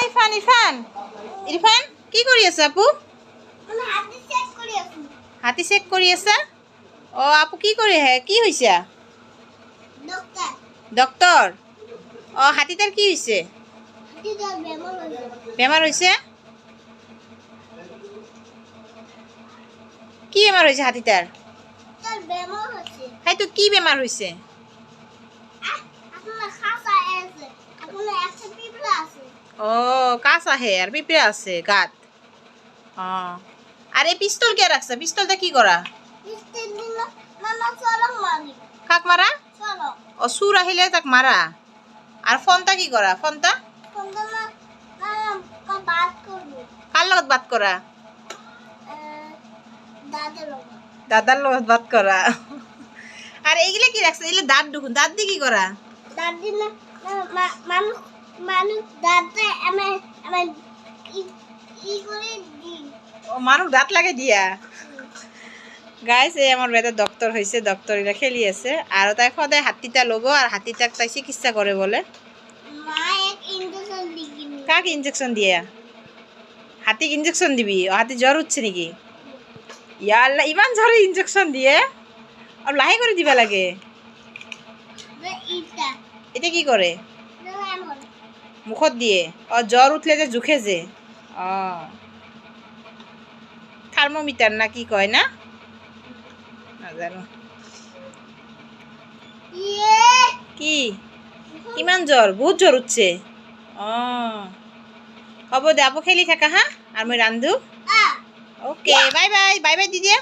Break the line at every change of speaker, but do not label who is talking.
ইরফান ইরফান ইরফান কি কৰি আছে আপু? হাতী চেক কৰি আছে। অ আপু কি কৰি হে কি হৈছে? ডক্টৰ। অ হাতীটাৰ কি হৈছে? বেমাৰ হৈছে? কি বেমাৰ হৈছে হাতীটাৰ? সেইটো কি বেমাৰ হৈছে? ও কাছ আহে আর পিঁপড়া আছে গাত। আর এই পিস্তল কে রাখছে? পিস্তলটা কি করা? কাক মারা? ও সুর আহিলে তাক মারা। আর ফোনটা কি করা? ফোনটা কার লগত বাত করা? দাদার লগত বাত করা। আর এইগুলা কি রাখছে? এগুলো দাঁত ঢুকুন, দাঁত দিয়ে কি করা?
দাঁত দিলে মানুষ দাঁতে আমি ই করে দিই।
ও মানুষ দাঁত লাগে দিয়া। গাইস এই আমার বেটা ডক্টর হয়েছে, ডক্টর এরা খেলি আছে আর তাই সদায় হাতিটা লব আর হাতিটাক তাই চিকিৎসা করে বলে।
মা এক ইনজেকশন দিবি।
কাক ইনজেকশন দিয়ে? হাতিক ইনজেকশন দিবি? ও হাতি জ্বর উঠছে নাকি? ইয়া আল্লাহ ইমান জ্বরে ইনজেকশন দিয়ে? আর লাহে করে দিবা লাগে। এটা কি করে? মুখত দিয়ে। ও জ্বর উঠলে যে জুখে যে। ও থার্মোমিটার না কি কয় না? জানো কি ইমান জ্বর? বহুত জ্বর উঠছে। ও হব দে আপু খেলি থাকা হ্যাঁ আর মই রান্ধু। Okay bye bye bye bye দিদিয়া।